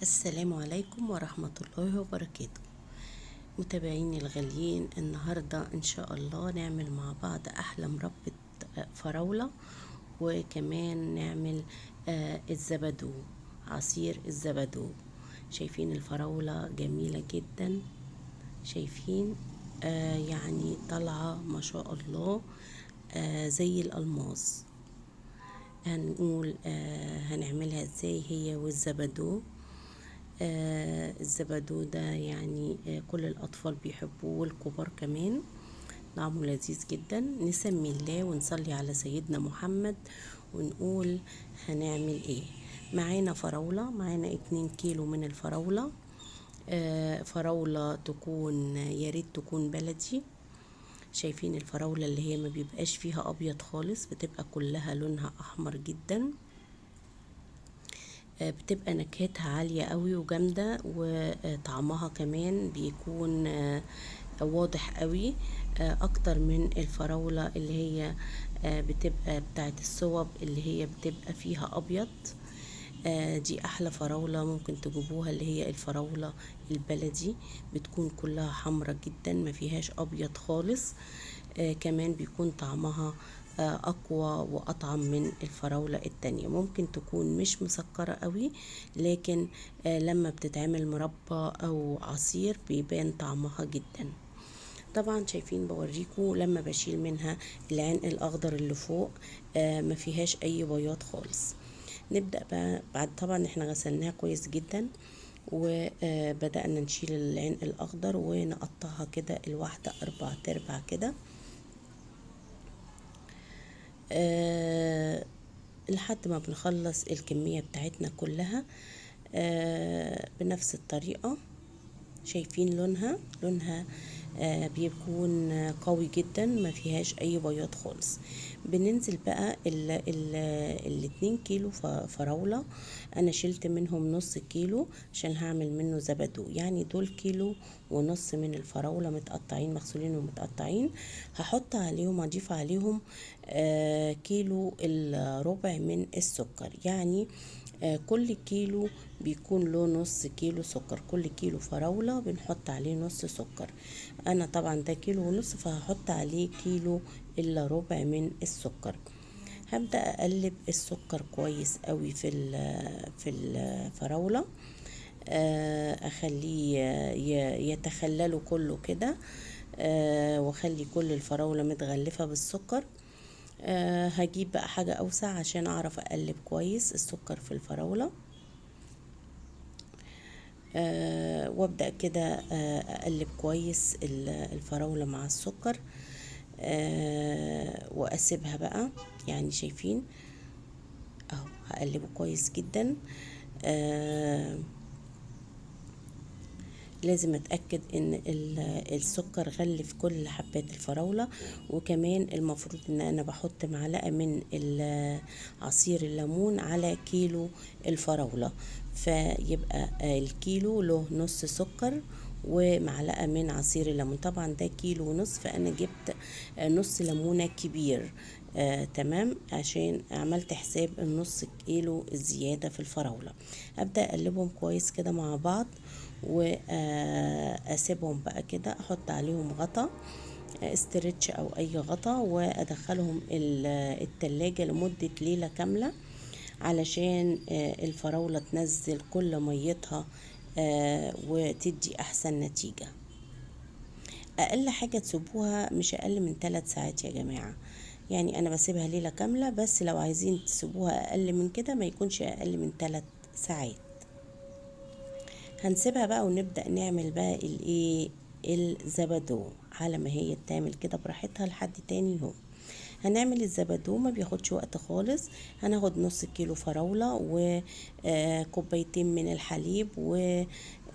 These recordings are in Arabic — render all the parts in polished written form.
السلام عليكم ورحمة الله وبركاته. متابعيني الغاليين، النهاردة إن شاء الله نعمل مع بعض أحلى مربى فراولة، وكمان نعمل الزبادو، عصير الزبادو. شايفين الفراولة جميلة جدا، شايفين يعني طالعة ما شاء الله زي الألماس. هنقول هنعملها ازاي هي والزبادو. الزبادو ده يعني كل الأطفال بيحبوه والكبار كمان، طعمه لذيذ جدا. نسمي الله ونصلي على سيدنا محمد ونقول هنعمل ايه. معانا فراولة، معانا 2 كيلو من الفراولة. فراولة تكون ياريت تكون بلدي. شايفين الفراولة اللي هي ما بيبقاش فيها أبيض خالص، بتبقى كلها لونها أحمر جدا. بتبقى نكهتها عالية قوي وجامدة، وطعمها كمان بيكون واضح قوي، اكتر من الفراولة اللي هي بتبقى بتاعت الصوب اللي هي بتبقى فيها ابيض. دي احلى فراولة ممكن تجيبوها، اللي هي الفراولة البلدي، بتكون كلها حمرة جدا ما فيهاش ابيض خالص. كمان بيكون طعمها اقوى واطعم من الفراولة التانية. ممكن تكون مش مسكرة قوي، لكن لما بتتعمل مربى او عصير بيبان طعمها جدا. طبعا شايفين بوريكم لما بشيل منها العين الاخضر اللي فوق، ما فيهاش اي بياض خالص. نبدأ بقى بعد طبعا احنا غسلناها كويس جدا، وبدأنا نشيل العين الاخضر ونقطعها كده الواحدة 4 كده، لحد ما بنخلص الكمية بتاعتنا كلها بنفس الطريقة. شايفين لونها بيكون قوي جدا، ما فيهاش اي بياض خالص. بننزل بقى ال2 كيلو فراولة، انا شلت منهم نص كيلو عشان هعمل منه زبادو. يعني دول كيلو ونص من الفراولة متقطعين، مغسولين ومتقطعين. هحط عليهم، اضيف عليهم كيلو الربع من السكر. يعني كل كيلو بيكون له نص كيلو سكر. كل كيلو فراولة بنحط عليه نص سكر. انا طبعا ده كيلو ونص، فهحط عليه كيلو الا ربع من السكر. هبدأ اقلب السكر كويس قوي في الفراولة، اخليه يتخلله كله كده، واخلي كل الفراولة متغلفة بالسكر. هجيب بقى حاجة اوسع عشان اعرف اقلب كويس السكر في الفراولة. وابدأ كده اقلب كويس الفراولة مع السكر، واسيبها بقى. يعني شايفين اهو هقلبه كويس جدا. لازم اتأكد ان السكر غلف كل حبات الفراولة. وكمان المفروض ان انا بحط معلقة من عصير الليمون على كيلو الفراولة، فيبقى الكيلو له نص سكر ومعلقة من عصير الليمون. طبعا ده كيلو ونص، فانا جبت نص ليمونة كبير. تمام، عشان عملت حساب النص كيلو الزيادة في الفراولة. ابدأ اقلبهم كويس كده مع بعض، واسيبهم بقى كده. احط عليهم غطا استرتش او اي غطا، وادخلهم التلاجة لمدة ليلة كاملة، علشان الفراولة تنزل كل ميتها وتدي احسن نتيجة. اقل حاجة تسيبوها مش اقل من 3 ساعات يا جماعة. يعني انا بسيبها ليلة كاملة، بس لو عايزين تسيبوها اقل من كده ما يكونش اقل من 3 ساعات. هنسيبها بقى ونبدأ نعمل بقى الايه، الزبادو، على ما هي تعمل كده براحتها لحد تاني يوم. هنعمل الزبادو، ما بياخدش وقت خالص. هناخد نص كيلو فراولة، وكوبايتين من الحليب،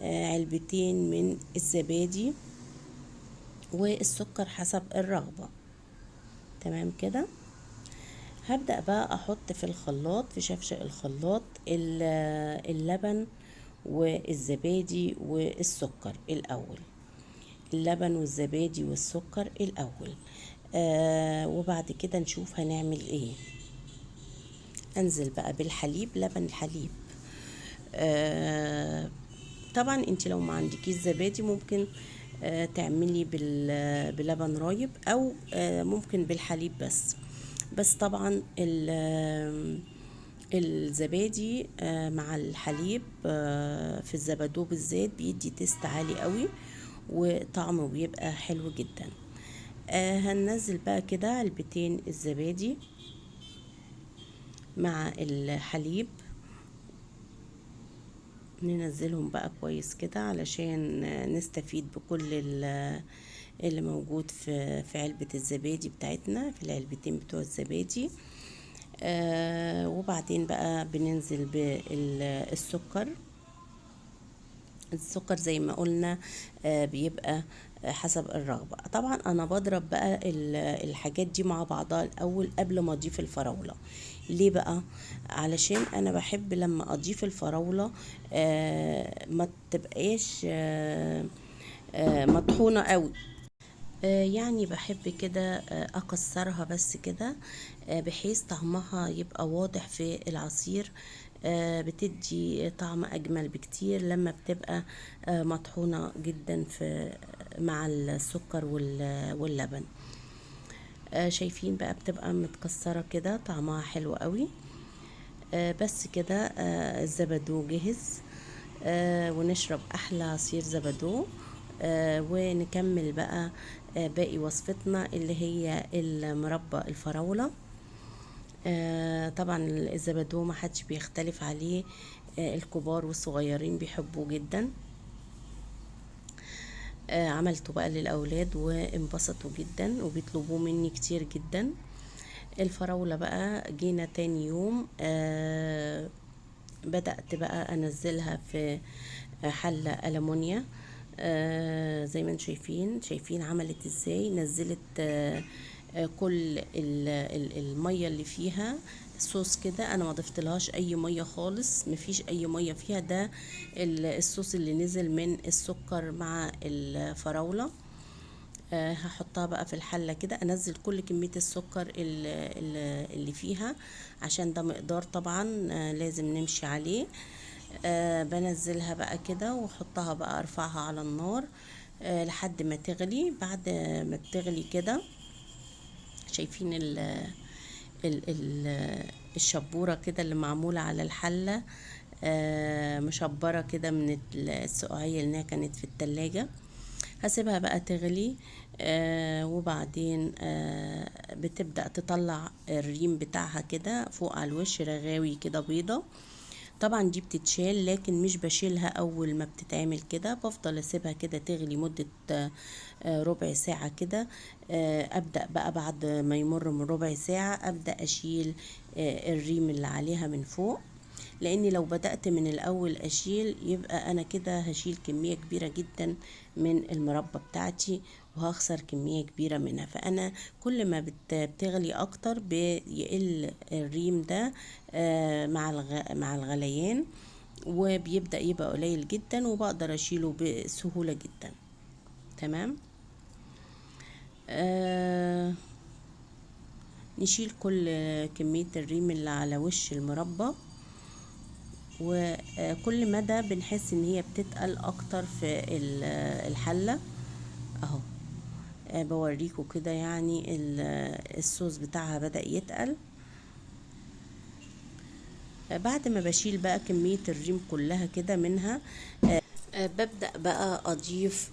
وعلبتين من الزبادي، والسكر حسب الرغبة. تمام كده. هبدأ بقى احط في الخلاط، في شفشق الخلاط، اللبن والزبادي والسكر الاول. اللبن والزبادي والسكر الاول. وبعد كده نشوف هنعمل ايه. انزل بقى بالحليب، لبن الحليب طبعا انت لو ما عندكيش زبادي ممكن تعملي بلبن رايب، او ممكن بالحليب بس طبعا الزبادي مع الحليب في الزبادو بالذات بيدي تيست عالي قوي، وطعمه بيبقى حلو جدا. هننزل بقى كده علبتين الزبادي مع الحليب، ننزلهم بقى كويس كده علشان نستفيد بكل اللي موجود في علبة الزبادي بتاعتنا، في العلبتين بتوع الزبادي. وبعدين بقى بننزل بالسكر. السكر زي ما قلنا بيبقى حسب الرغبة. طبعا انا بضرب بقى الحاجات دي مع بعضها الاول قبل ما اضيف الفراولة. ليه بقى؟ علشان انا بحب لما اضيف الفراولة ما تبقاش مطحونة قوي. يعني بحب كده اكسرها بس كده بحيث طعمها يبقى واضح في العصير. بتدي طعم اجمل بكتير لما بتبقى مطحونة جدا مع السكر واللبن. شايفين بقى بتبقى متكسرة كده، طعمها حلو قوي. بس كده الزبادو جهز. ونشرب احلى عصير زبادو. ونكمل بقى باقي وصفتنا اللي هي المربى الفراولة. طبعا الزبادو ما حدش بيختلف عليه، الكبار والصغيرين بيحبوه جدا. عملته بقى للأولاد وانبسطوا جدا وبيطلبوه مني كتير جدا. الفراولة بقى جينا تاني يوم بدأت بقى أنزلها في حلة ألمونيا. زي ما انتم شايفين عملت ازاي. نزلت كل المية اللي فيها الصوص كده. انا ما ضفتلهاش اي مية خالص، مفيش اي مية فيها. ده الصوص اللي نزل من السكر مع الفراولة. هحطها بقى في الحلة كده، انزل كل كمية السكر اللي فيها، عشان ده مقدار طبعا لازم نمشي عليه. بنزلها بقى كده واحطها بقى، ارفعها على النار لحد ما تغلي. بعد ما بتغلي كده شايفين الشبورة كده اللي معمولة على الحلة، مشبرة كده من السقعية اللي كانت في التلاجة. هسيبها بقى تغلي. وبعدين بتبدأ تطلع الريم بتاعها كده فوق على الوش، رغاوي كده بيضة. طبعا دي بتتشال، لكن مش بشيلها اول ما بتتعمل كده، بفضل اسيبها كده تغلي مدة ربع ساعة كده. ابدأ بقى بعد ما يمر من ربع ساعة ابدأ اشيل الريم اللي عليها من فوق، لاني لو بدأت من الاول اشيل يبقى انا كده هشيل كمية كبيرة جدا من المربى بتاعتي وهخسر كمية كبيرة منها. فانا كل ما بتغلي اكتر بيقل الريم ده مع الغليان، وبيبدأ يبقى قليل جدا وبقدر اشيله بسهولة جدا. تمام. نشيل كل كمية الريم اللي على وش المربى، وكل مدى بنحس ان هي بتتقل اكتر في الحلة اهو. بوريكم كده يعني الصوص بتاعها بدأ يتقل. بعد ما بشيل بقى كمية الريم كلها كده منها، ببدأ بقى اضيف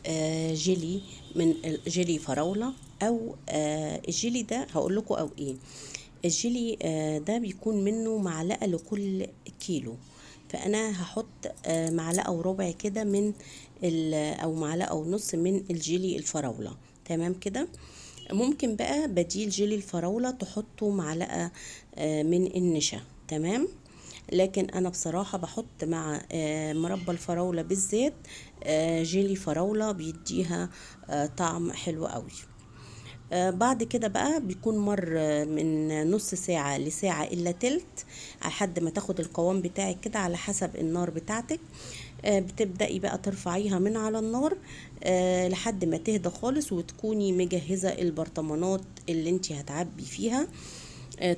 جيلي، من جيلي فراولة، او الجيلي ده هقول لكم او ايه. الجيلي ده بيكون منه معلقة لكل كيلو، فانا هحط معلقة وربع كده من او معلقة ونص من الجيلي الفراولة. تمام كده. ممكن بقى بديل جيلي الفراولة تحطوا معلقة من النشا. تمام. لكن انا بصراحة بحط مع مربى الفراولة بالذات جيلي فراولة، بيديها طعم حلو قوي. بعد كده بقى بيكون مر من نص ساعة لساعة إلا تلت، لحد ما تاخد القوام بتاعك كده على حسب النار بتاعتك. بتبدأي بقى ترفعيها من على النار لحد ما تهدى خالص، وتكوني مجهزة البرطمانات اللي انتي هتعبي فيها.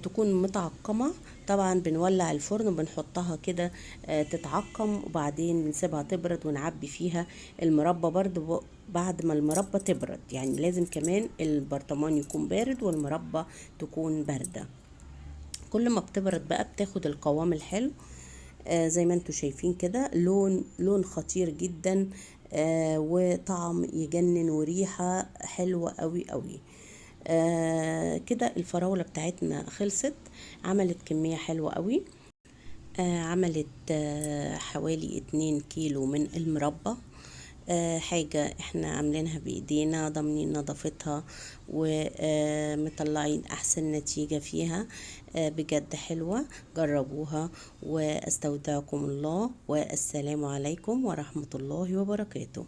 تكون متعقمة. طبعا بنولع الفرن وبنحطها كده تتعقم، وبعدين بنسيبها تبرد ونعبي فيها المربى برضو بعد ما المربى تبرد. يعني لازم كمان البرطمان يكون بارد والمربى تكون باردة. كل ما بتبرد بقى بتاخد القوام الحلو. زي ما انتوا شايفين كده، لون خطير جدا، وطعم يجنن وريحة حلوة قوي قوي. كده الفراولة بتاعتنا خلصت، عملت كمية حلوة قوي. عملت حوالي 2 كيلو من المربى. حاجة احنا عاملينها بايدينا، ضامنين نظافتها ومطلعين احسن نتيجة فيها. بجد حلوة، جربوها. واستودعكم الله، والسلام عليكم ورحمة الله وبركاته.